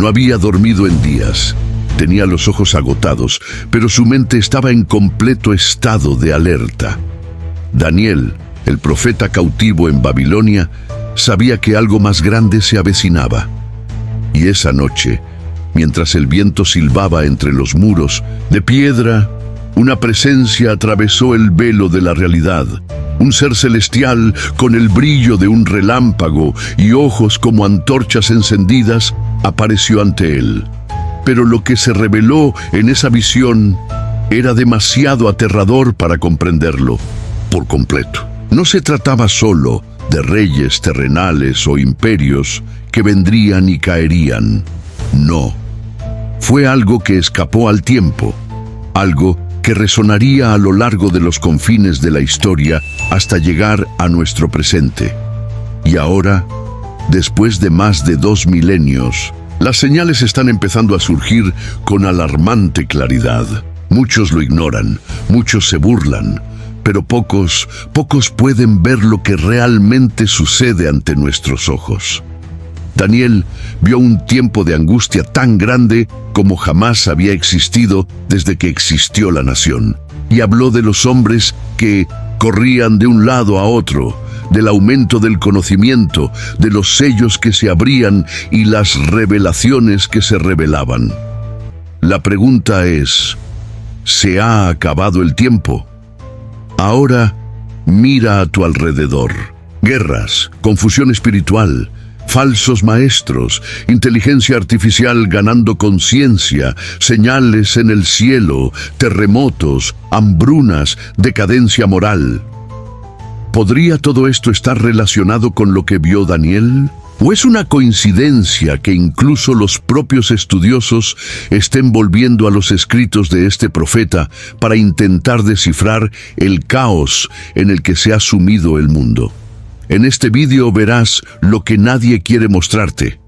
No había dormido en días. Tenía los ojos agotados, pero su mente estaba en completo estado de alerta. Daniel, el profeta cautivo en Babilonia, sabía que algo más grande se avecinaba. Y esa noche, mientras el viento silbaba entre los muros de piedra, una presencia atravesó el velo de la realidad. Un ser celestial con el brillo de un relámpago y ojos como antorchas encendidas apareció ante él. Pero lo que se reveló en esa visión era demasiado aterrador para comprenderlo por completo. No se trataba solo de reyes terrenales o imperios que vendrían y caerían. No. Fue algo que escapó al tiempo, algo que resonaría a lo largo de los confines de la historia hasta llegar a nuestro presente. Y ahora, después de más de 2 milenios, las señales están empezando a surgir con alarmante claridad. Muchos lo ignoran, muchos se burlan, pero pocos pueden ver lo que realmente sucede ante nuestros ojos. Daniel vio un tiempo de angustia tan grande como jamás había existido desde que existió la nación, y habló de los hombres que corrían de un lado a otro, del aumento del conocimiento, de los sellos que se abrían y las revelaciones que se revelaban. La pregunta es, ¿se ha acabado el tiempo? Ahora mira a tu alrededor. Guerras, confusión espiritual, falsos maestros, inteligencia artificial ganando conciencia, señales en el cielo, terremotos, hambrunas, decadencia moral. ¿Podría todo esto estar relacionado con lo que vio Daniel? ¿O es una coincidencia que incluso los propios estudiosos estén volviendo a los escritos de este profeta para intentar descifrar el caos en el que se ha sumido el mundo? En este vídeo verás lo que nadie quiere mostrarte.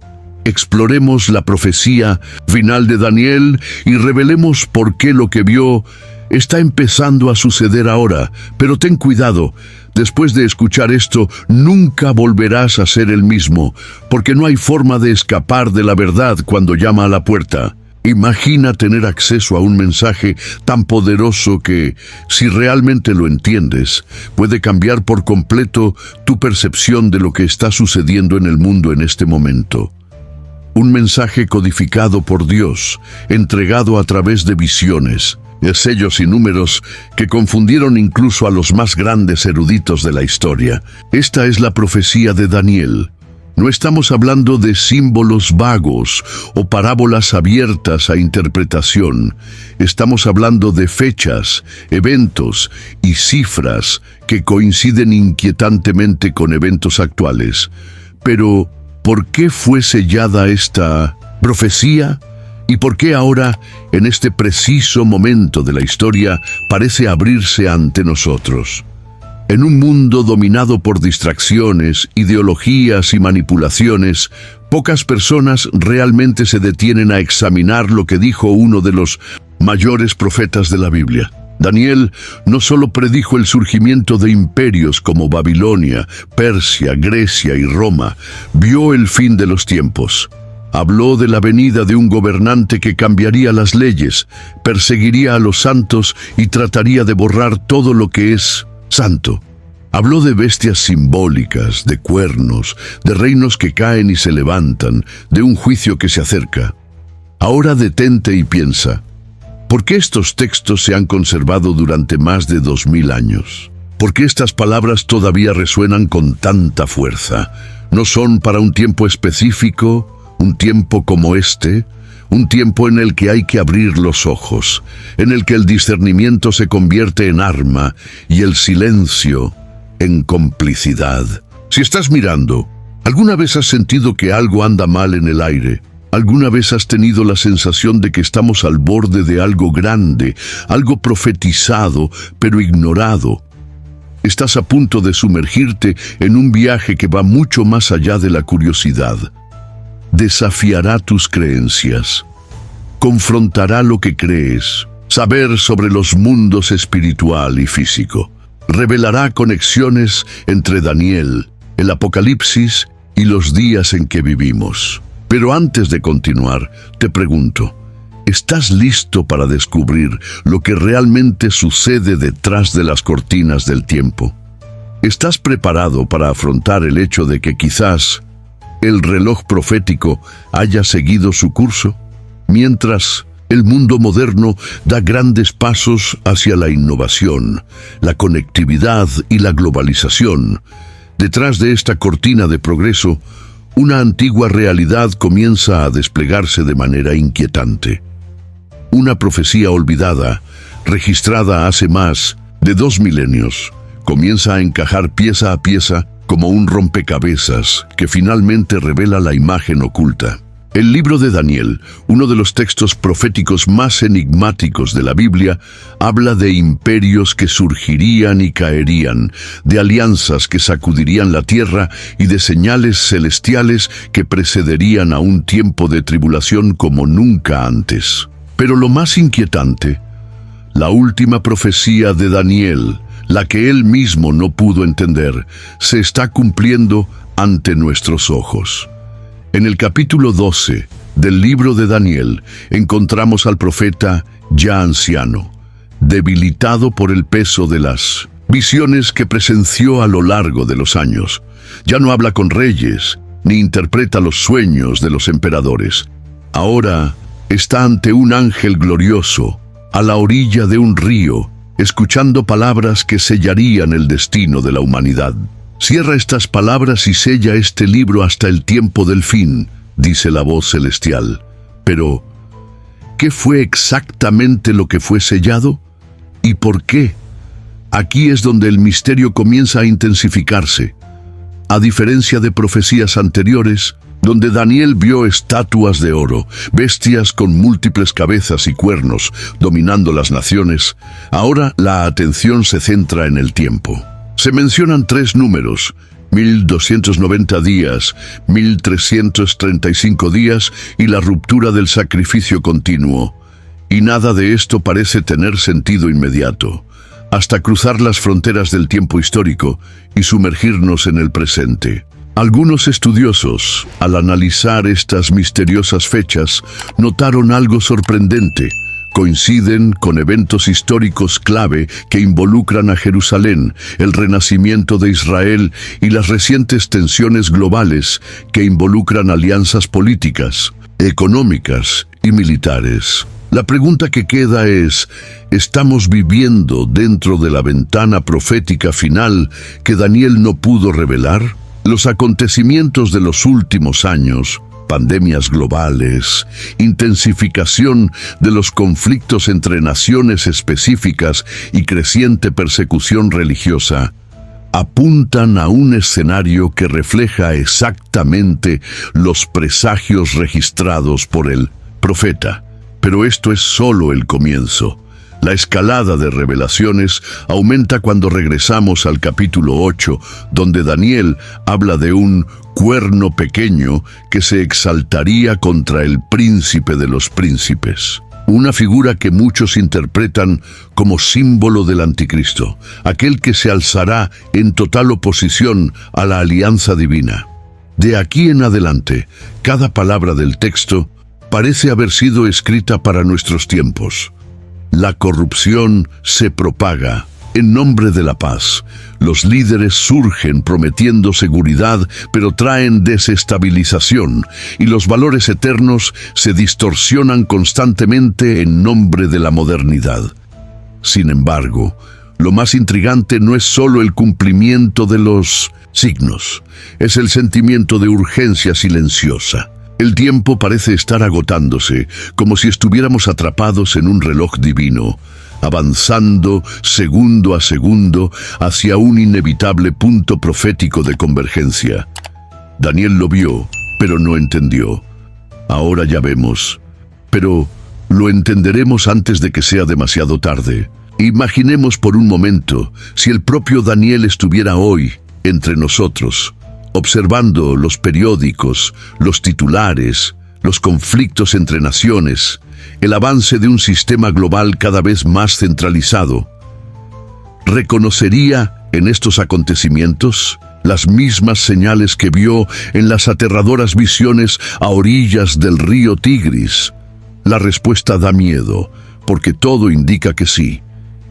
Exploremos la profecía final de Daniel y revelemos por qué lo que vio está empezando a suceder ahora. Pero ten cuidado, después de escuchar esto, nunca volverás a ser el mismo, porque no hay forma de escapar de la verdad cuando llama a la puerta. Imagina tener acceso a un mensaje tan poderoso que, si realmente lo entiendes, puede cambiar por completo tu percepción de lo que está sucediendo en el mundo en este momento. Un mensaje codificado por Dios, entregado a través de visiones, de sellos y números que confundieron incluso a los más grandes eruditos de la historia. Esta es la profecía de Daniel. No estamos hablando de símbolos vagos o parábolas abiertas a interpretación. Estamos hablando de fechas, eventos y cifras que coinciden inquietantemente con eventos actuales. Pero, ¿por qué fue sellada esta profecía? ¿Y por qué ahora, en este preciso momento de la historia, parece abrirse ante nosotros? En un mundo dominado por distracciones, ideologías y manipulaciones, pocas personas realmente se detienen a examinar lo que dijo uno de los mayores profetas de la Biblia. Daniel no solo predijo el surgimiento de imperios como Babilonia, Persia, Grecia y Roma, vio el fin de los tiempos. Habló de la venida de un gobernante que cambiaría las leyes, perseguiría a los santos y trataría de borrar todo lo que es santo. Habló de bestias simbólicas, de cuernos, de reinos que caen y se levantan, de un juicio que se acerca. Ahora detente y piensa, ¿por qué estos textos se han conservado durante más de 2000 años? ¿Por qué estas palabras todavía resuenan con tanta fuerza? ¿No son para un tiempo específico, un tiempo como este? Un tiempo en el que hay que abrir los ojos, en el que el discernimiento se convierte en arma y el silencio en complicidad. Si estás mirando, ¿alguna vez has sentido que algo anda mal en el aire? ¿Alguna vez has tenido la sensación de que estamos al borde de algo grande, algo profetizado pero ignorado? Estás a punto de sumergirte en un viaje que va mucho más allá de la curiosidad. Desafiará tus creencias, confrontará lo que crees, saber sobre los mundos espiritual y físico, revelará conexiones entre Daniel, el Apocalipsis y los días en que vivimos. Pero antes de continuar, te pregunto, ¿estás listo para descubrir lo que realmente sucede detrás de las cortinas del tiempo? ¿Estás preparado para afrontar el hecho de que quizás el reloj profético haya seguido su curso? Mientras el mundo moderno da grandes pasos hacia la innovación, la conectividad y la globalización, detrás de esta cortina de progreso, una antigua realidad comienza a desplegarse de manera inquietante. Una profecía olvidada, registrada hace más de 2 milenios, comienza a encajar pieza a pieza como un rompecabezas que finalmente revela la imagen oculta. El libro de Daniel, uno de los textos proféticos más enigmáticos de la Biblia, habla de imperios que surgirían y caerían, de alianzas que sacudirían la tierra y de señales celestiales que precederían a un tiempo de tribulación como nunca antes. Pero lo más inquietante, la última profecía de Daniel, la que él mismo no pudo entender, se está cumpliendo ante nuestros ojos. En el capítulo 12 del libro de Daniel encontramos al profeta ya anciano, debilitado por el peso de las visiones que presenció a lo largo de los años. Ya no habla con reyes, ni interpreta los sueños de los emperadores. Ahora está ante un ángel glorioso, a la orilla de un río, escuchando palabras que sellarían el destino de la humanidad. Cierra estas palabras y sella este libro hasta el tiempo del fin, dice la voz celestial. Pero, ¿qué fue exactamente lo que fue sellado? ¿Y por qué? Aquí es donde el misterio comienza a intensificarse. A diferencia de profecías anteriores, donde Daniel vio estatuas de oro, bestias con múltiples cabezas y cuernos dominando las naciones, ahora la atención se centra en el tiempo. Se mencionan 3 números, 1290 días, 1335 días y la ruptura del sacrificio continuo. Y nada de esto parece tener sentido inmediato, hasta cruzar las fronteras del tiempo histórico y sumergirnos en el presente. Algunos estudiosos, al analizar estas misteriosas fechas, notaron algo sorprendente. Coinciden con eventos históricos clave que involucran a Jerusalén, el renacimiento de Israel y las recientes tensiones globales que involucran alianzas políticas, económicas y militares. La pregunta que queda es, ¿estamos viviendo dentro de la ventana profética final que Daniel no pudo revelar? Los acontecimientos de los últimos años, pandemias globales, intensificación de los conflictos entre naciones específicas y creciente persecución religiosa, apuntan a un escenario que refleja exactamente los presagios registrados por el profeta. Pero esto es solo el comienzo. La escalada de revelaciones aumenta cuando regresamos al capítulo 8, donde Daniel habla de un cuerno pequeño que se exaltaría contra el príncipe de los príncipes. Una figura que muchos interpretan como símbolo del anticristo, aquel que se alzará en total oposición a la alianza divina. De aquí en adelante, cada palabra del texto parece haber sido escrita para nuestros tiempos. La corrupción se propaga en nombre de la paz. Los líderes surgen prometiendo seguridad, pero traen desestabilización, y los valores eternos se distorsionan constantemente en nombre de la modernidad. Sin embargo, lo más intrigante no es solo el cumplimiento de los signos, es el sentimiento de urgencia silenciosa. El tiempo parece estar agotándose, como si estuviéramos atrapados en un reloj divino, avanzando segundo a segundo hacia un inevitable punto profético de convergencia. Daniel lo vio, pero no entendió. Ahora ya vemos, pero lo entenderemos antes de que sea demasiado tarde. Imaginemos por un momento si el propio Daniel estuviera hoy entre nosotros, observando los periódicos, los titulares, los conflictos entre naciones, el avance de un sistema global cada vez más centralizado. ¿Reconocería en estos acontecimientos las mismas señales que vio en las aterradoras visiones a orillas del río Tigris. La respuesta da miedo, porque todo indica que sí.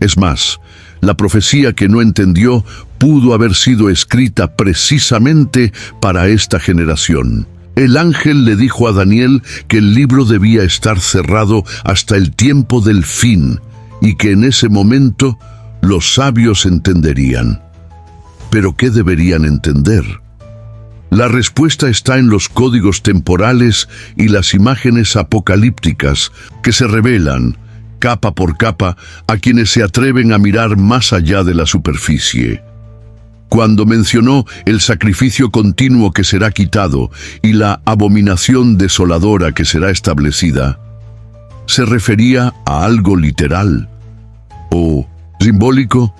Es más, la profecía que no entendió pudo haber sido escrita precisamente para esta generación. El ángel le dijo a Daniel que el libro debía estar cerrado hasta el tiempo del fin y que en ese momento los sabios entenderían. ¿Pero qué deberían entender? La respuesta está en los códigos temporales y las imágenes apocalípticas que se revelan, capa por capa, a quienes se atreven a mirar más allá de la superficie. Cuando mencionó el sacrificio continuo que será quitado y la abominación desoladora que será establecida, ¿se refería a algo literal o simbólico?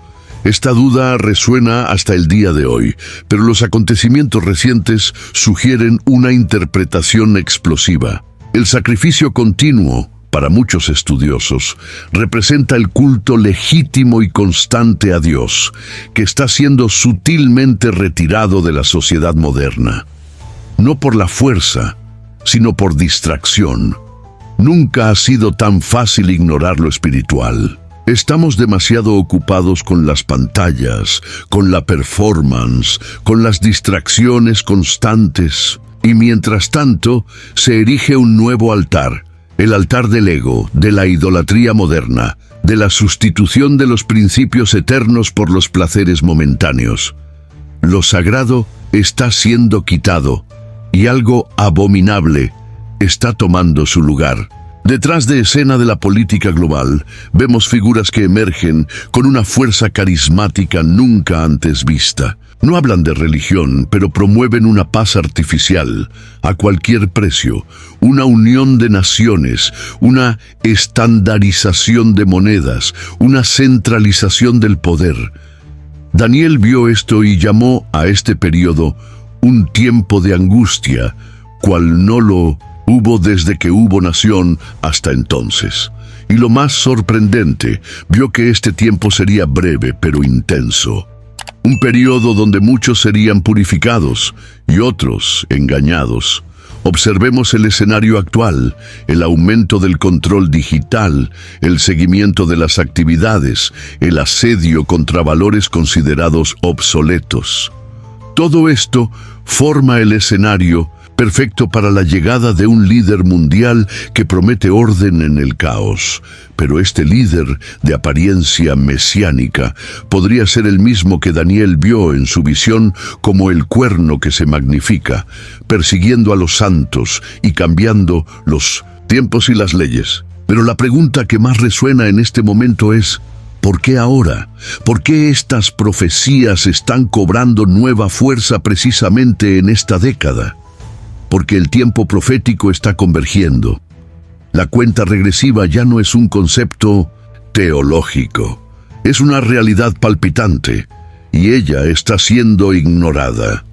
Esta duda resuena hasta el día de hoy, pero los acontecimientos recientes sugieren una interpretación explosiva. El sacrificio continuo, para muchos estudiosos, representa el culto legítimo y constante a Dios, que está siendo sutilmente retirado de la sociedad moderna. No por la fuerza, sino por distracción. Nunca ha sido tan fácil ignorar lo espiritual. Estamos demasiado ocupados con las pantallas, con la performance, con las distracciones constantes. Y mientras tanto, se erige un nuevo altar, el altar del ego, de la idolatría moderna, de la sustitución de los principios eternos por los placeres momentáneos. Lo sagrado está siendo quitado, y algo abominable está tomando su lugar. Detrás de escena de la política global, vemos figuras que emergen con una fuerza carismática nunca antes vista. No hablan de religión, pero promueven una paz artificial, a cualquier precio, una unión de naciones, una estandarización de monedas, una centralización del poder. Daniel vio esto y llamó a este periodo un tiempo de angustia, cual no lo hubo desde que hubo nación hasta entonces. Y lo más sorprendente, vio que este tiempo sería breve pero intenso. Un periodo donde muchos serían purificados y otros engañados. Observemos el escenario actual, el aumento del control digital, el seguimiento de las actividades, el asedio contra valores considerados obsoletos. Todo esto forma el escenario perfecto para la llegada de un líder mundial que promete orden en el caos. Pero este líder, de apariencia mesiánica, podría ser el mismo que Daniel vio en su visión como el cuerno que se magnifica, persiguiendo a los santos y cambiando los tiempos y las leyes. Pero la pregunta que más resuena en este momento es: ¿por qué ahora? ¿Por qué estas profecías están cobrando nueva fuerza precisamente en esta década? Porque el tiempo profético está convergiendo. La cuenta regresiva ya no es un concepto teológico, es una realidad palpitante, y ella está siendo ignorada.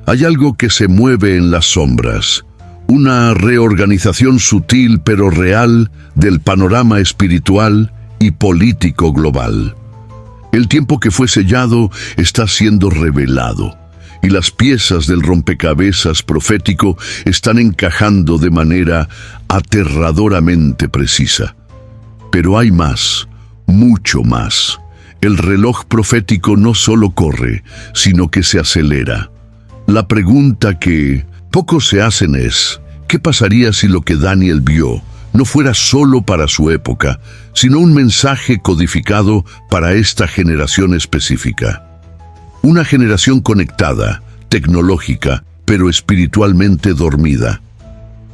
Hay algo que se mueve en las sombras, una reorganización sutil pero real del panorama espiritual y político global. El tiempo que fue sellado está siendo revelado, y las piezas del rompecabezas profético están encajando de manera aterradoramente precisa. Pero hay más, mucho más. El reloj profético no solo corre, sino que se acelera. La pregunta que pocos se hacen es: ¿qué pasaría si lo que Daniel vio no fuera solo para su época, sino un mensaje codificado para esta generación específica? Una generación conectada, tecnológica, pero espiritualmente dormida.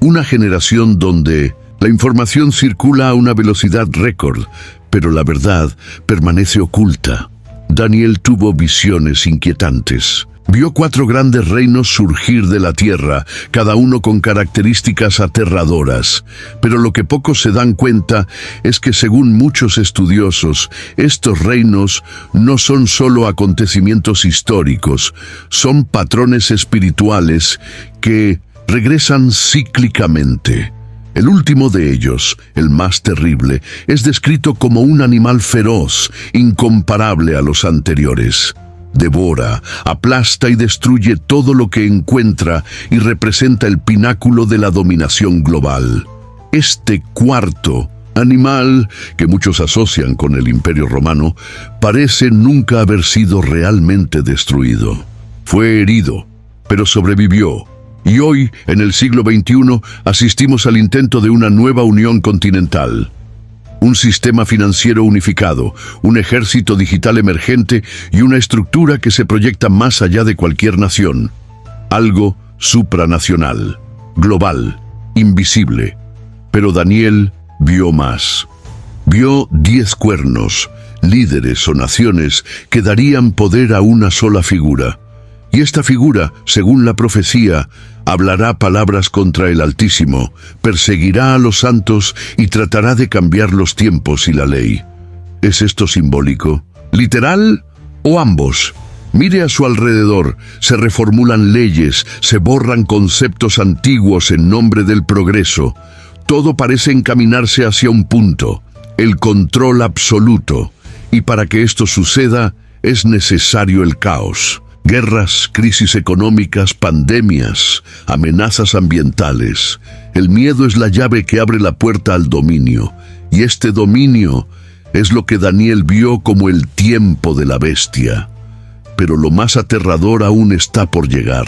Una generación donde la información circula a una velocidad récord, pero la verdad permanece oculta. Daniel tuvo visiones inquietantes. Vio 4 grandes reinos surgir de la tierra, cada uno con características aterradoras. Pero lo que pocos se dan cuenta es que, según muchos estudiosos, estos reinos no son solo acontecimientos históricos, son patrones espirituales que regresan cíclicamente. El último de ellos, el más terrible, es descrito como un animal feroz, incomparable a los anteriores. devora, aplasta y destruye todo lo que encuentra y representa el pináculo de la dominación global. Este cuarto animal, que muchos asocian con el Imperio Romano, parece nunca haber sido realmente destruido. Fue herido, pero sobrevivió. Y hoy, en el siglo XXI, asistimos al intento de una nueva unión continental. Un sistema financiero unificado, un ejército digital emergente y una estructura que se proyecta más allá de cualquier nación. Algo supranacional, global, invisible. Pero Daniel vio más. Vio 10 cuernos, líderes o naciones que darían poder a una sola figura. Y esta figura, según la profecía, hablará palabras contra el Altísimo, perseguirá a los santos y tratará de cambiar los tiempos y la ley. ¿Es esto simbólico, literal o ambos? Mire a su alrededor, se reformulan leyes, se borran conceptos antiguos en nombre del progreso. Todo parece encaminarse hacia un punto, el control absoluto. Y para que esto suceda, es necesario el caos. Guerras, crisis económicas, pandemias, amenazas ambientales. El miedo es la llave que abre la puerta al dominio. Y este dominio es lo que Daniel vio como el tiempo de la bestia. Pero lo más aterrador aún está por llegar.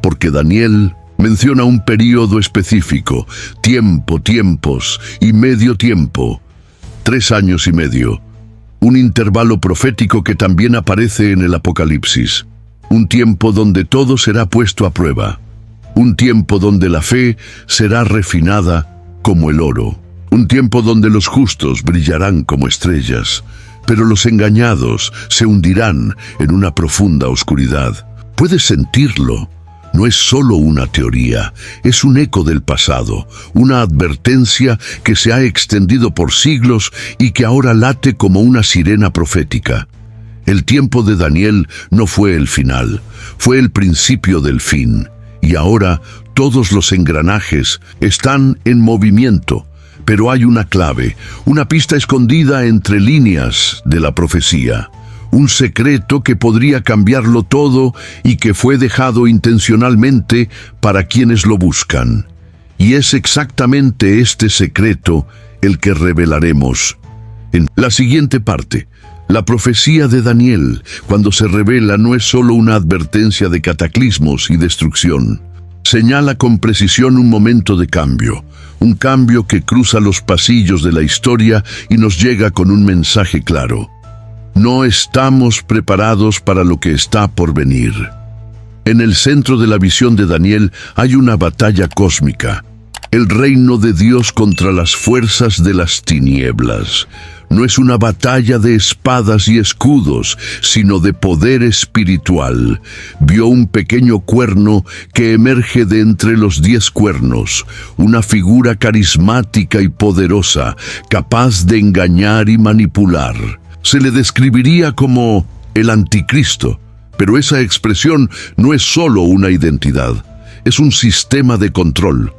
Porque Daniel menciona un período específico, tiempos y medio tiempo. 3 años y medio. Un intervalo profético que también aparece en el Apocalipsis. Un tiempo donde todo será puesto a prueba. Un tiempo donde la fe será refinada como el oro. Un tiempo donde los justos brillarán como estrellas, pero los engañados se hundirán en una profunda oscuridad. ¿Puedes sentirlo? No es solo una teoría, es un eco del pasado, una advertencia que se ha extendido por siglos y que ahora late como una sirena profética. El tiempo de Daniel no fue el final, fue el principio del fin. Y ahora todos los engranajes están en movimiento, pero hay una clave, una pista escondida entre líneas de la profecía. Un secreto que podría cambiarlo todo y que fue dejado intencionalmente para quienes lo buscan. Y es exactamente este secreto el que revelaremos en la siguiente parte. La profecía de Daniel, cuando se revela, no es solo una advertencia de cataclismos y destrucción. Señala con precisión un momento de cambio, un cambio que cruza los pasillos de la historia y nos llega con un mensaje claro. No estamos preparados para lo que está por venir. En el centro de la visión de Daniel hay una batalla cósmica, el reino de Dios contra las fuerzas de las tinieblas. No es una batalla de espadas y escudos, sino de poder espiritual. Vio un pequeño cuerno que emerge de entre los 10 cuernos, una figura carismática y poderosa, capaz de engañar y manipular. Se le describiría como el anticristo, pero esa expresión no es solo una identidad, es un sistema de control.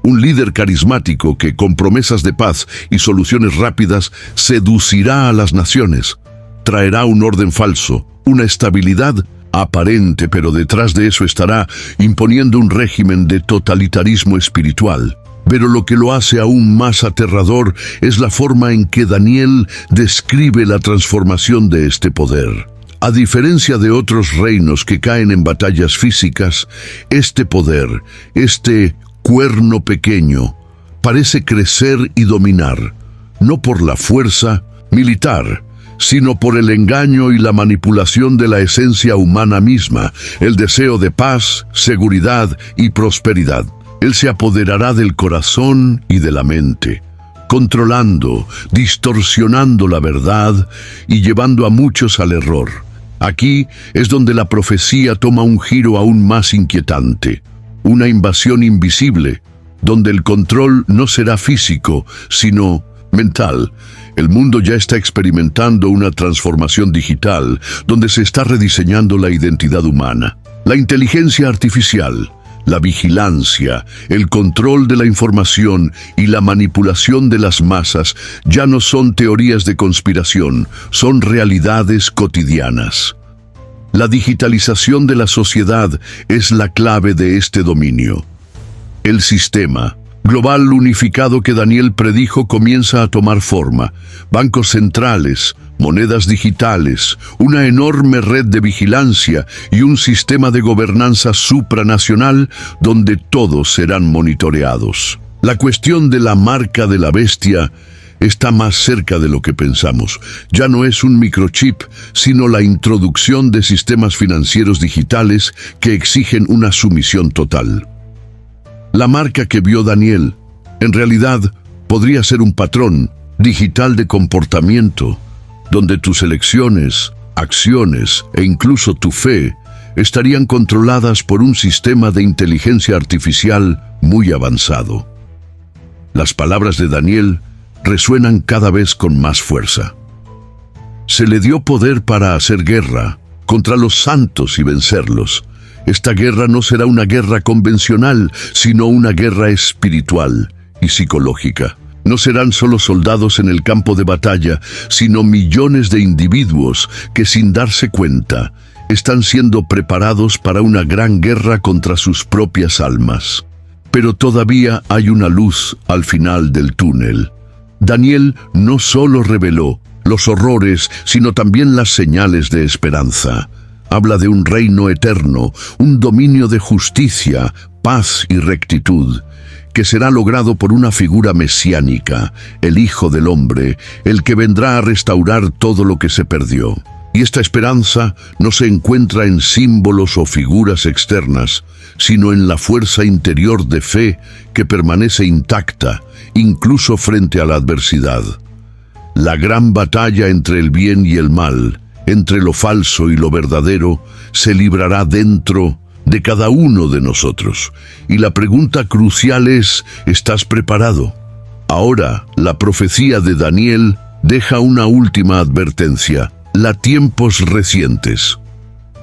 Un líder carismático que, con promesas de paz y soluciones rápidas, seducirá a las naciones. Traerá un orden falso, una estabilidad aparente, pero detrás de eso estará imponiendo un régimen de totalitarismo espiritual. Pero lo que lo hace aún más aterrador es la forma en que Daniel describe la transformación de este poder. A diferencia de otros reinos que caen en batallas físicas, este poder, este cuerno pequeño, parece crecer y dominar, no por la fuerza militar, sino por el engaño y la manipulación de la esencia humana misma, el deseo de paz, seguridad y prosperidad. Él se apoderará del corazón y de la mente, controlando, distorsionando la verdad y llevando a muchos al error. Aquí es donde la profecía toma un giro aún más inquietante. Una invasión invisible, donde el control no será físico, sino mental. El mundo ya está experimentando una transformación digital, donde se está rediseñando la identidad humana. La inteligencia artificial, la vigilancia, el control de la información y la manipulación de las masas ya no son teorías de conspiración, son realidades cotidianas. La digitalización de la sociedad es la clave de este dominio. El sistema global unificado que Daniel predijo comienza a tomar forma. Bancos centrales, monedas digitales, una enorme red de vigilancia y un sistema de gobernanza supranacional donde todos serán monitoreados. La cuestión de la marca de la bestia está más cerca de lo que pensamos. Ya no es un microchip, sino la introducción de sistemas financieros digitales que exigen una sumisión total. La marca que vio Daniel, en realidad, podría ser un patrón digital de comportamiento, donde tus elecciones, acciones e incluso tu fe estarían controladas por un sistema de inteligencia artificial muy avanzado. Las palabras de Daniel resuenan cada vez con más fuerza. Se le dio poder para hacer guerra contra los santos y vencerlos. Esta guerra no será una guerra convencional, sino una guerra espiritual y psicológica. No serán solo soldados en el campo de batalla, sino millones de individuos que, sin darse cuenta, están siendo preparados para una gran guerra contra sus propias almas. Pero todavía hay una luz al final del túnel. Daniel no solo reveló los horrores, sino también las señales de esperanza. Habla de un reino eterno, un dominio de justicia, paz y rectitud, que será logrado por una figura mesiánica, el Hijo del Hombre, el que vendrá a restaurar todo lo que se perdió. Y esta esperanza no se encuentra en símbolos o figuras externas, sino en la fuerza interior de fe que permanece intacta, incluso frente a la adversidad. La gran batalla entre el bien y el mal, entre lo falso y lo verdadero, se librará dentro de cada uno de nosotros. Y la pregunta crucial es, ¿estás preparado? Ahora, la profecía de Daniel deja una última advertencia: a tiempos recientes.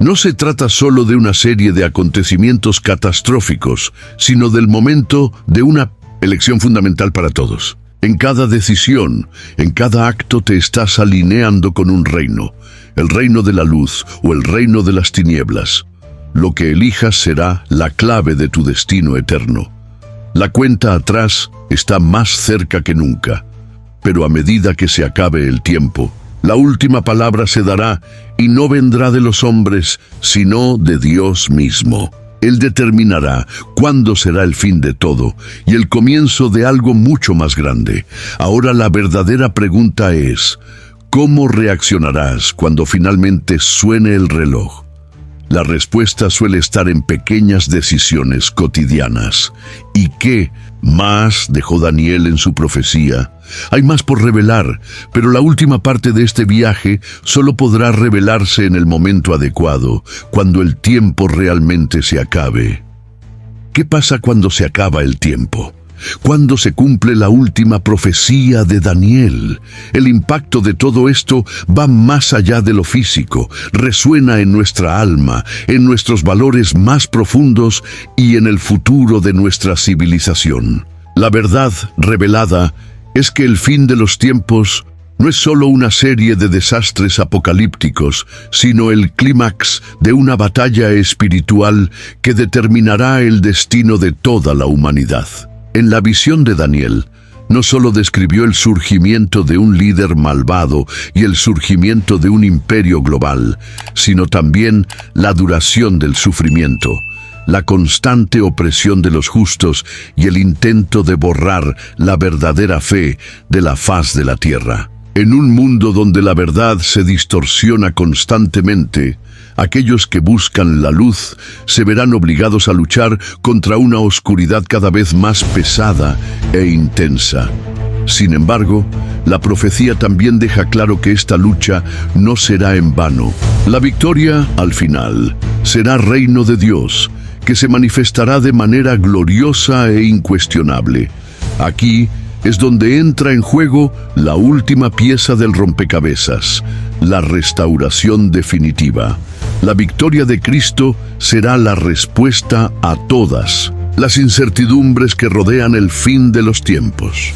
No se trata solo de una serie de acontecimientos catastróficos, sino del momento de una elección fundamental para todos. En cada decisión, en cada acto te estás alineando con un reino, el reino de la luz o el reino de las tinieblas. Lo que elijas será la clave de tu destino eterno. La cuenta atrás está más cerca que nunca, pero a medida que se acabe el tiempo, la última palabra se dará y no vendrá de los hombres, sino de Dios mismo. Él determinará cuándo será el fin de todo y el comienzo de algo mucho más grande. Ahora la verdadera pregunta es, ¿cómo reaccionarás cuando finalmente suene el reloj? La respuesta suele estar en pequeñas decisiones cotidianas. ¿Y qué más dejó Daniel en su profecía? Hay más por revelar, pero la última parte de este viaje solo podrá revelarse en el momento adecuado, cuando el tiempo realmente se acabe. ¿Qué pasa cuando se acaba el tiempo? Cuando se cumple la última profecía de Daniel. El impacto de todo esto va más allá de lo físico, resuena en nuestra alma, en nuestros valores más profundos y en el futuro de nuestra civilización. La verdad revelada es que el fin de los tiempos no es solo una serie de desastres apocalípticos, sino el clímax de una batalla espiritual que determinará el destino de toda la humanidad. En la visión de Daniel, no solo describió el surgimiento de un líder malvado y el surgimiento de un imperio global, sino también la duración del sufrimiento, la constante opresión de los justos y el intento de borrar la verdadera fe de la faz de la tierra. En un mundo donde la verdad se distorsiona constantemente, aquellos que buscan la luz se verán obligados a luchar contra una oscuridad cada vez más pesada e intensa. Sin embargo, la profecía también deja claro que esta lucha no será en vano. La victoria, al final, será reino de Dios, que se manifestará de manera gloriosa e incuestionable. Aquí es donde entra en juego la última pieza del rompecabezas, la restauración definitiva. La victoria de Cristo será la respuesta a todas las incertidumbres que rodean el fin de los tiempos.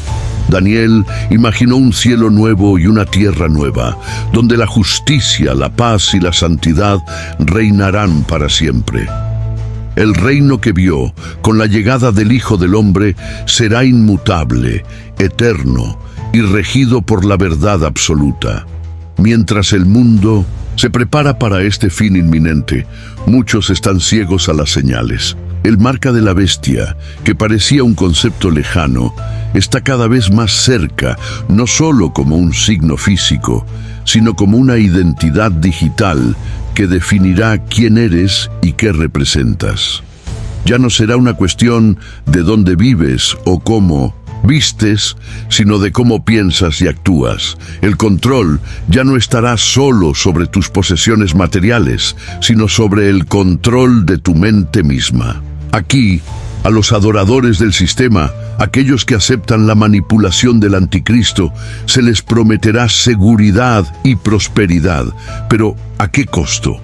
Daniel imaginó un cielo nuevo y una tierra nueva, donde la justicia, la paz y la santidad reinarán para siempre. El reino que vio con la llegada del Hijo del Hombre será inmutable, eterno y regido por la verdad absoluta. Mientras el mundo se prepara para este fin inminente, muchos están ciegos a las señales. El marca de la bestia, que parecía un concepto lejano, está cada vez más cerca, no solo como un signo físico, sino como una identidad digital que definirá quién eres y qué representas. Ya no será una cuestión de dónde vives o cómo vistes, sino de cómo piensas y actúas. El control ya no estará solo sobre tus posesiones materiales, sino sobre el control de tu mente misma. Aquí, a los adoradores del sistema, aquellos que aceptan la manipulación del anticristo, se les prometerá seguridad y prosperidad. Pero, ¿a qué costo?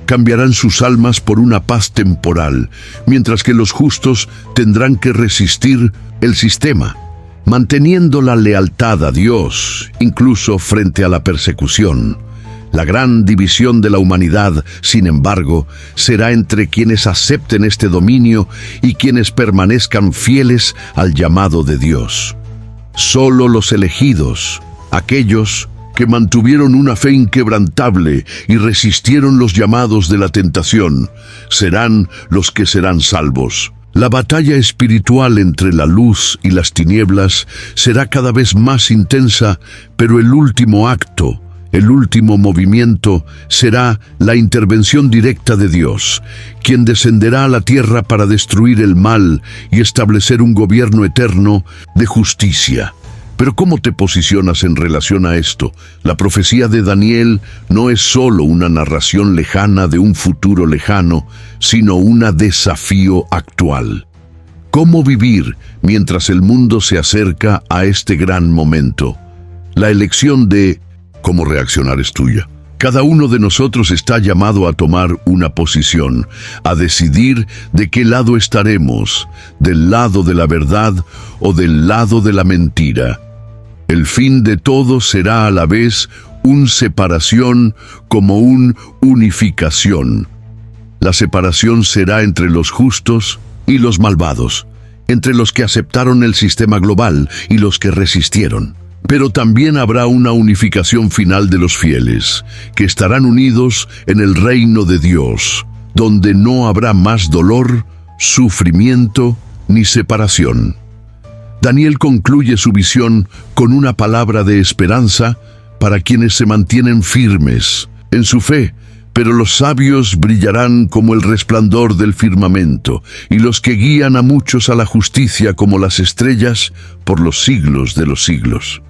Cambiarán sus almas por una paz temporal, mientras que los justos tendrán que resistir el sistema, manteniendo la lealtad a Dios, incluso frente a la persecución. La gran división de la humanidad, sin embargo, será entre quienes acepten este dominio y quienes permanezcan fieles al llamado de Dios. Solo los elegidos, aquellos que mantuvieron una fe inquebrantable y resistieron los llamados de la tentación, serán los que serán salvos. La batalla espiritual entre la luz y las tinieblas será cada vez más intensa, pero el último acto, el último movimiento, será la intervención directa de Dios, quien descenderá a la tierra para destruir el mal y establecer un gobierno eterno de justicia. Pero ¿cómo te posicionas en relación a esto? La profecía de Daniel no es solo una narración lejana de un futuro lejano, sino un desafío actual. ¿Cómo vivir mientras el mundo se acerca a este gran momento? La elección de cómo reaccionar es tuya. Cada uno de nosotros está llamado a tomar una posición, a decidir de qué lado estaremos, del lado de la verdad o del lado de la mentira. El fin de todo será a la vez una separación como una unificación. La separación será entre los justos y los malvados, entre los que aceptaron el sistema global y los que resistieron. Pero también habrá una unificación final de los fieles, que estarán unidos en el reino de Dios, donde no habrá más dolor, sufrimiento ni separación. Daniel concluye su visión con una palabra de esperanza para quienes se mantienen firmes en su fe, pero los sabios brillarán como el resplandor del firmamento, y los que guían a muchos a la justicia como las estrellas por los siglos de los siglos.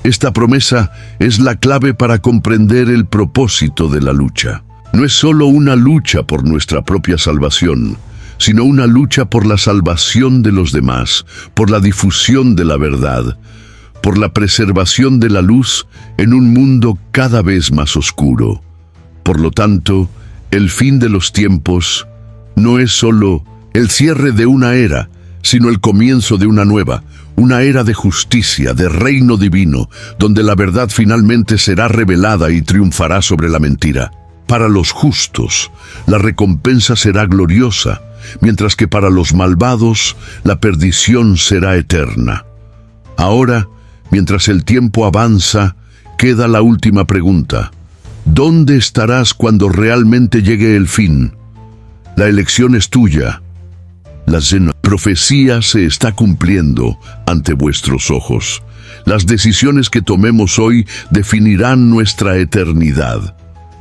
Esta promesa es la clave para comprender el propósito de la lucha. No es solo una lucha por nuestra propia salvación, sino una lucha por la salvación de los demás, por la difusión de la verdad, por la preservación de la luz en un mundo cada vez más oscuro. Por lo tanto, el fin de los tiempos no es solo el cierre de una era, sino el comienzo de una nueva, una era de justicia, de reino divino, donde la verdad finalmente será revelada y triunfará sobre la mentira. Para los justos, la recompensa será gloriosa, mientras que para los malvados, la perdición será eterna. Ahora, mientras el tiempo avanza, queda la última pregunta. ¿Dónde estarás cuando realmente llegue el fin? La elección es tuya. La profecía se está cumpliendo ante vuestros ojos. Las decisiones que tomemos hoy definirán nuestra eternidad.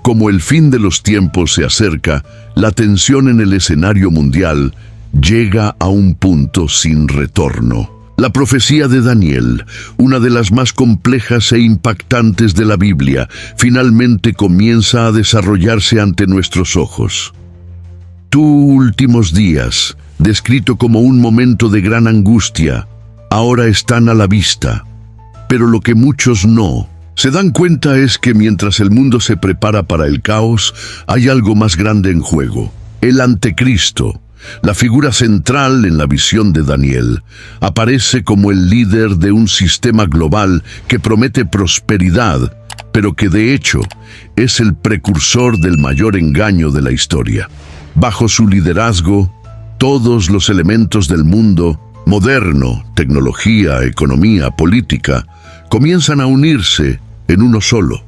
Como el fin de los tiempos se acerca, la tensión en el escenario mundial llega a un punto sin retorno. La profecía de Daniel, una de las más complejas e impactantes de la Biblia, finalmente comienza a desarrollarse ante nuestros ojos. Tus últimos días, descrito como un momento de gran angustia, ahora están a la vista. Pero lo que muchos no se dan cuenta es que mientras el mundo se prepara para el caos, hay algo más grande en juego. El anticristo, La figura central en la visión de Daniel aparece como el líder de un sistema global que promete prosperidad, pero que de hecho es el precursor del mayor engaño de la historia. Bajo su liderazgo, todos los elementos del mundo moderno, tecnología, economía, política, comienzan a unirse en uno solo.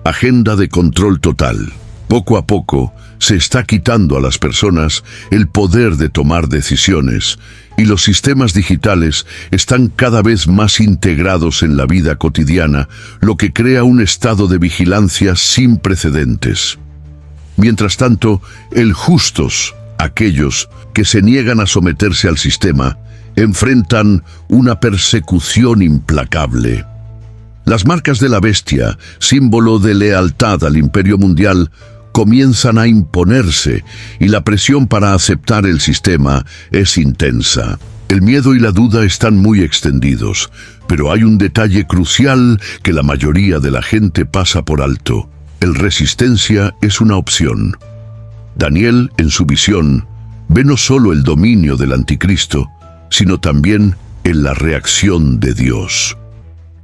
Agenda de control total. Poco a poco se está quitando a las personas el poder de tomar decisiones y los sistemas digitales están cada vez más integrados en la vida cotidiana, lo que crea un estado de vigilancia sin precedentes. Mientras tanto, el justos, aquellos que se niegan a someterse al sistema, enfrentan una persecución implacable. Las marcas de la bestia, símbolo de lealtad al imperio mundial, comienzan a imponerse y la presión para aceptar el sistema es intensa. El miedo y la duda están muy extendidos, pero hay un detalle crucial que la mayoría de la gente pasa por alto. El resistencia es una opción. Daniel, en su visión, ve no solo el dominio del anticristo, sino también en la reacción de Dios.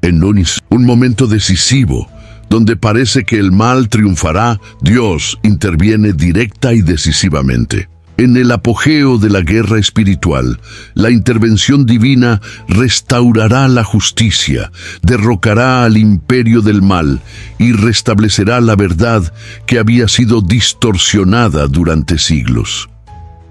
En un momento decisivo, donde parece que el mal triunfará, Dios interviene directa y decisivamente. En el apogeo de la guerra espiritual, la intervención divina restaurará la justicia, derrocará al imperio del mal y restablecerá la verdad que había sido distorsionada durante siglos.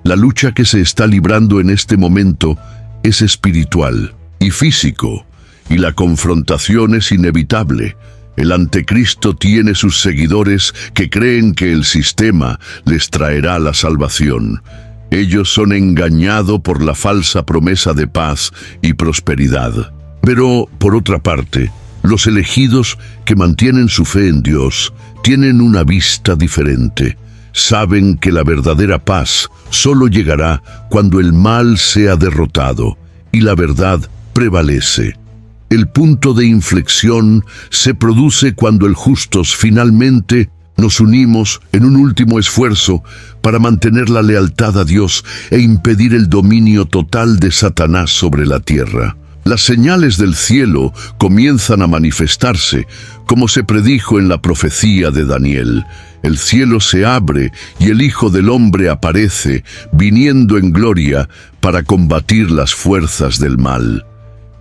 La lucha que se está librando en este momento es espiritual y físico, y la confrontación es inevitable. El anticristo tiene sus seguidores que creen que el sistema les traerá la salvación. Ellos son engañados por la falsa promesa de paz y prosperidad. Pero, por otra parte, los elegidos que mantienen su fe en Dios tienen una vista diferente. Saben que la verdadera paz solo llegará cuando el mal sea derrotado y la verdad prevalece. El punto de inflexión se produce cuando el justos finalmente nos unimos en un último esfuerzo para mantener la lealtad a Dios e impedir el dominio total de Satanás sobre la tierra. Las señales del cielo comienzan a manifestarse, como se predijo en la profecía de Daniel. El cielo se abre y el Hijo del Hombre aparece, viniendo en gloria para combatir las fuerzas del mal.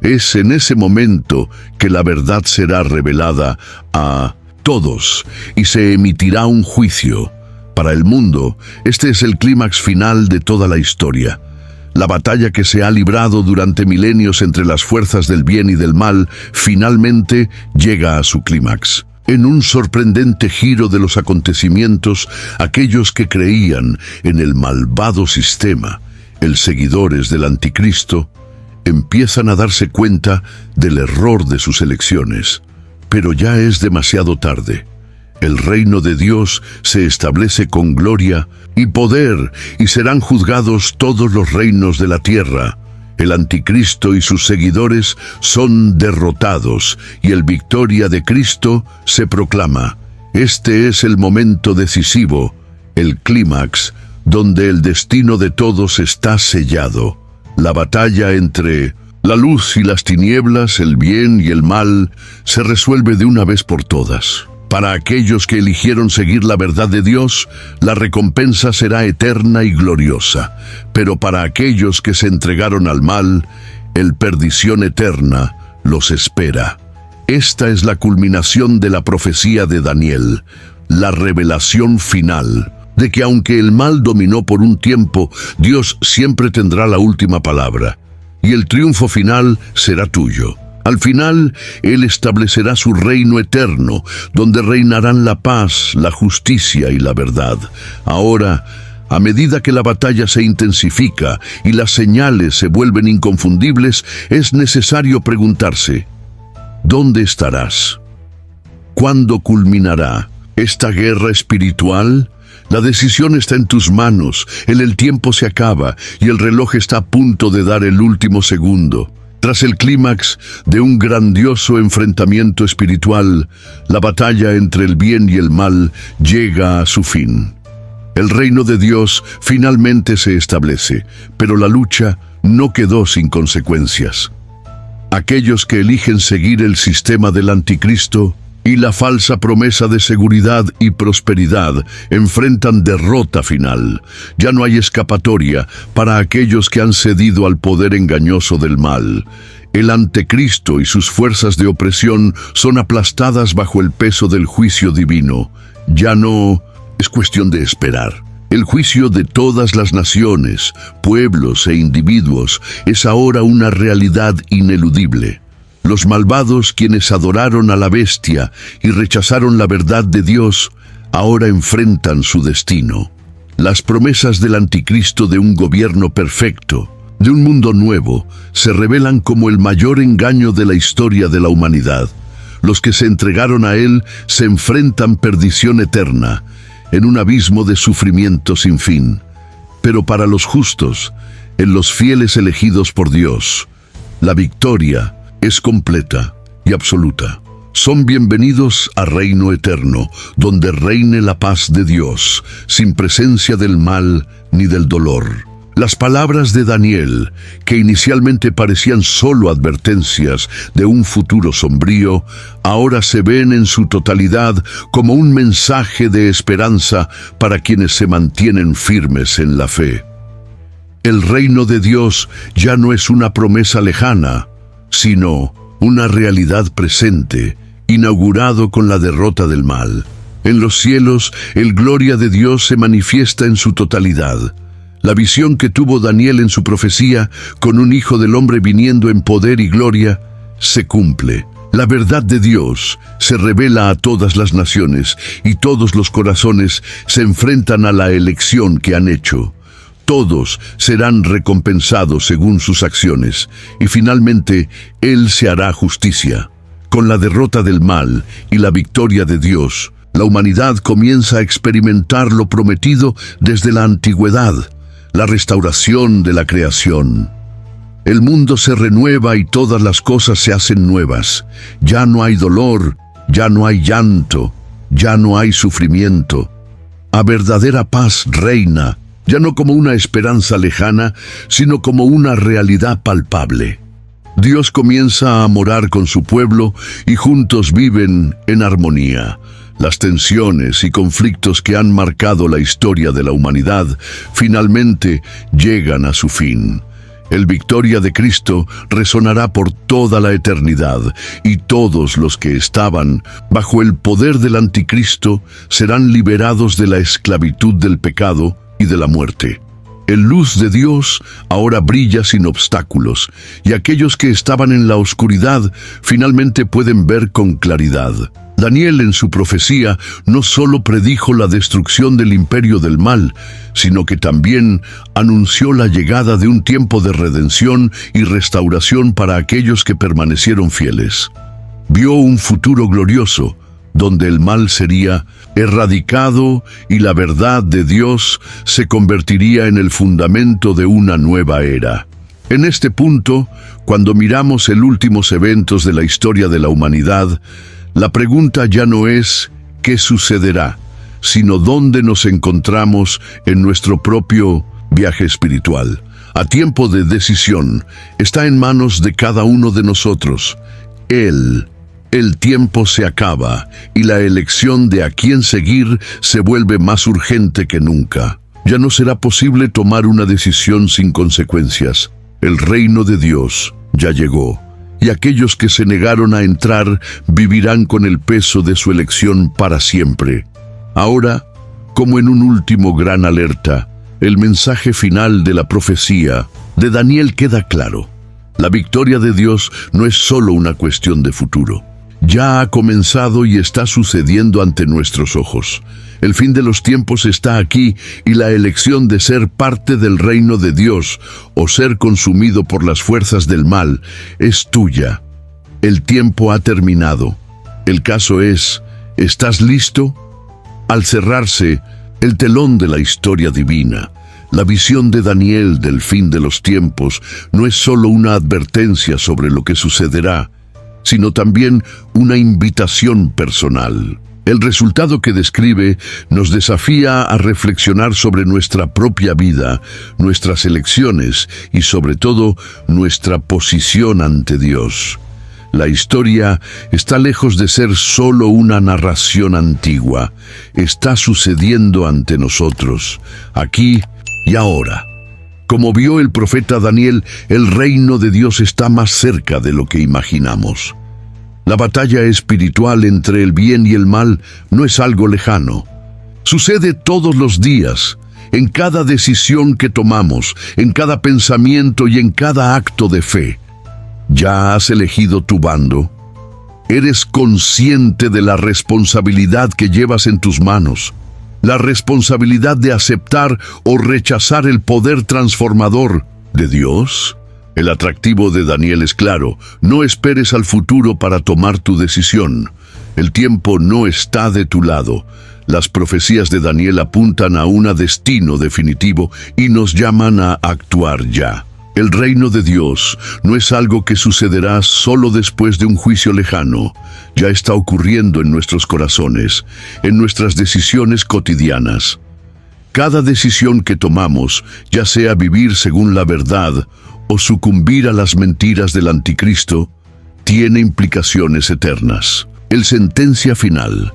Es en ese momento que la verdad será revelada a todos y se emitirá un juicio. Para el mundo, este es el clímax final de toda la historia. La batalla que se ha librado durante milenios entre las fuerzas del bien y del mal finalmente llega a su clímax. En un sorprendente giro de los acontecimientos, aquellos que creían en el malvado sistema, los seguidores del anticristo, empiezan a darse cuenta del error de sus elecciones. Pero ya es demasiado tarde. El reino de Dios se establece con gloria y poder, y serán juzgados todos los reinos de la tierra. El anticristo y sus seguidores son derrotados, y el victoria de Cristo se proclama. Este es el momento decisivo, el clímax, donde el destino de todos está sellado. La batalla entre la luz y las tinieblas, el bien y el mal, se resuelve de una vez por todas. Para aquellos que eligieron seguir la verdad de Dios, la recompensa será eterna y gloriosa. Pero para aquellos que se entregaron al mal, el perdición eterna los espera. Esta es la culminación de la profecía de Daniel, la revelación final de que aunque el mal dominó por un tiempo, Dios siempre tendrá la última palabra, y el triunfo final será tuyo. Al final, Él establecerá su reino eterno, donde reinarán la paz, la justicia y la verdad. Ahora, a medida que la batalla se intensifica y las señales se vuelven inconfundibles, es necesario preguntarse, ¿dónde estarás? ¿Cuándo culminará esta guerra espiritual? La decisión está en tus manos, el tiempo se acaba y el reloj está a punto de dar el último segundo. Tras el clímax de un grandioso enfrentamiento espiritual, la batalla entre el bien y el mal llega a su fin. El reino de Dios finalmente se establece, pero la lucha no quedó sin consecuencias. Aquellos que eligen seguir el sistema del anticristo y la falsa promesa de seguridad y prosperidad enfrentan derrota final. Ya no hay escapatoria para aquellos que han cedido al poder engañoso del mal. El anticristo y sus fuerzas de opresión son aplastadas bajo el peso del juicio divino. Ya no es cuestión de esperar. El juicio de todas las naciones, pueblos e individuos es ahora una realidad ineludible. Los malvados, quienes adoraron a la bestia y rechazaron la verdad de Dios, ahora enfrentan su destino. Las promesas del anticristo de un gobierno perfecto, de un mundo nuevo, se revelan como el mayor engaño de la historia de la humanidad. Los que se entregaron a él se enfrentan perdición eterna, en un abismo de sufrimiento sin fin. Pero para los justos, en los fieles elegidos por Dios, la victoria es completa y absoluta. Son bienvenidos a reino eterno, donde reine la paz de Dios, sin presencia del mal ni del dolor. Las palabras de Daniel, que inicialmente parecían solo advertencias de un futuro sombrío, ahora se ven en su totalidad como un mensaje de esperanza para quienes se mantienen firmes en la fe. El reino de Dios ya no es una promesa lejana, sino una realidad presente, inaugurado con la derrota del mal. En los cielos, el gloria de Dios se manifiesta en su totalidad. La visión que tuvo Daniel en su profecía, con un hijo del hombre viniendo en poder y gloria, se cumple. La verdad de Dios se revela a todas las naciones y todos los corazones se enfrentan a la elección que han hecho. Todos serán recompensados según sus acciones y finalmente Él se hará justicia. Con la derrota del mal y la victoria de Dios, la humanidad comienza a experimentar lo prometido desde la antigüedad, la restauración de la creación. El mundo se renueva y todas las cosas se hacen nuevas. Ya no hay dolor, ya no hay llanto, ya no hay sufrimiento. A verdadera paz reina, ya no como una esperanza lejana, sino como una realidad palpable. Dios comienza a morar con su pueblo y juntos viven en armonía. Las tensiones y conflictos que han marcado la historia de la humanidad finalmente llegan a su fin. El victoria de Cristo resonará por toda la eternidad y todos los que estaban bajo el poder del anticristo serán liberados de la esclavitud del pecado y de la muerte. El luz de Dios ahora brilla sin obstáculos y aquellos que estaban en la oscuridad finalmente pueden ver con claridad. Daniel en su profecía no solo predijo la destrucción del imperio del mal, sino que también anunció la llegada de un tiempo de redención y restauración para aquellos que permanecieron fieles. Vio un futuro glorioso, donde el mal sería erradicado y la verdad de Dios se convertiría en el fundamento de una nueva era. En este punto, cuando miramos los últimos eventos de la historia de la humanidad, la pregunta ya no es ¿qué sucederá?, sino dónde nos encontramos en nuestro propio viaje espiritual. A tiempo de decisión, está en manos de cada uno de nosotros. El tiempo se acaba y la elección de a quién seguir se vuelve más urgente que nunca. Ya no será posible tomar una decisión sin consecuencias. El reino de Dios ya llegó. Y aquellos que se negaron a entrar vivirán con el peso de su elección para siempre. Ahora, como en un último gran alerta, el mensaje final de la profecía de Daniel queda claro. La victoria de Dios no es solo una cuestión de futuro. Ya ha comenzado y está sucediendo ante nuestros ojos. El fin de los tiempos está aquí y la elección de ser parte del reino de Dios o ser consumido por las fuerzas del mal es tuya. El tiempo ha terminado. El caso es, ¿estás listo? Al cerrarse el telón de la historia divina, la visión de Daniel del fin de los tiempos no es solo una advertencia sobre lo que sucederá, sino también una invitación personal. El resultado que describe nos desafía a reflexionar sobre nuestra propia vida, nuestras elecciones y sobre todo nuestra posición ante Dios. La historia está lejos de ser solo una narración antigua. Está sucediendo ante nosotros, aquí y ahora. Como vio el profeta Daniel, el reino de Dios está más cerca de lo que imaginamos. La batalla espiritual entre el bien y el mal no es algo lejano. Sucede todos los días, en cada decisión que tomamos, en cada pensamiento y en cada acto de fe. ¿Ya has elegido tu bando? ¿Eres consciente de la responsabilidad que llevas en tus manos? La responsabilidad de aceptar o rechazar el poder transformador de Dios. El atractivo de Daniel es claro: no esperes al futuro para tomar tu decisión. El tiempo no está de tu lado. Las profecías de Daniel apuntan a un destino definitivo y nos llaman a actuar ya. El reino de Dios no es algo que sucederá solo después de un juicio lejano. Ya está ocurriendo en nuestros corazones, en nuestras decisiones cotidianas. Cada decisión que tomamos, ya sea vivir según la verdad o sucumbir a las mentiras del anticristo, tiene implicaciones eternas. El sentencia final.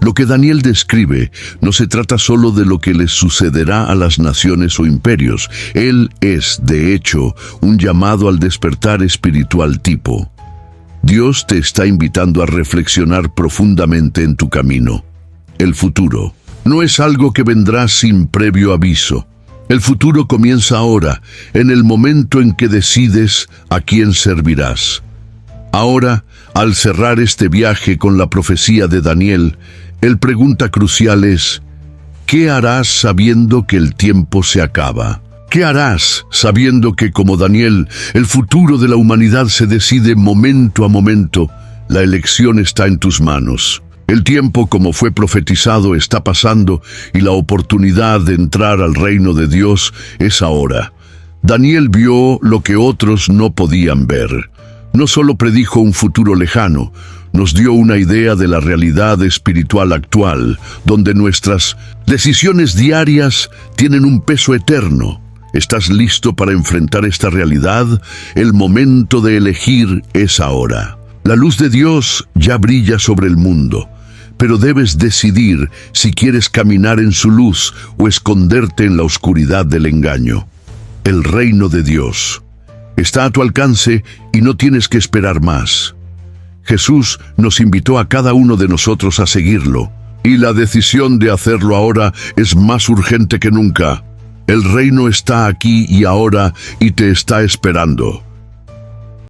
Lo que Daniel describe no se trata solo de lo que les sucederá a las naciones o imperios. Él es, de hecho, un llamado al despertar espiritual tipo. Dios te está invitando a reflexionar profundamente en tu camino. El futuro no es algo que vendrá sin previo aviso. El futuro comienza ahora, en el momento en que decides a quién servirás. Ahora, al cerrar este viaje con la profecía de Daniel, la pregunta crucial es: ¿qué harás sabiendo que el tiempo se acaba? ¿Qué harás sabiendo que, como Daniel, el futuro de la humanidad se decide momento a momento? La elección está en tus manos. El tiempo, como fue profetizado, está pasando y la oportunidad de entrar al reino de Dios es ahora. Daniel vio lo que otros no podían ver. No solo predijo un futuro lejano, nos dio una idea de la realidad espiritual actual, donde nuestras decisiones diarias tienen un peso eterno. ¿Estás listo para enfrentar esta realidad? El momento de elegir es ahora. La luz de Dios ya brilla sobre el mundo, pero debes decidir si quieres caminar en su luz o esconderte en la oscuridad del engaño. El reino de Dios está a tu alcance y no tienes que esperar más. Jesús nos invitó a cada uno de nosotros a seguirlo, y la decisión de hacerlo ahora es más urgente que nunca. El reino está aquí y ahora y te está esperando.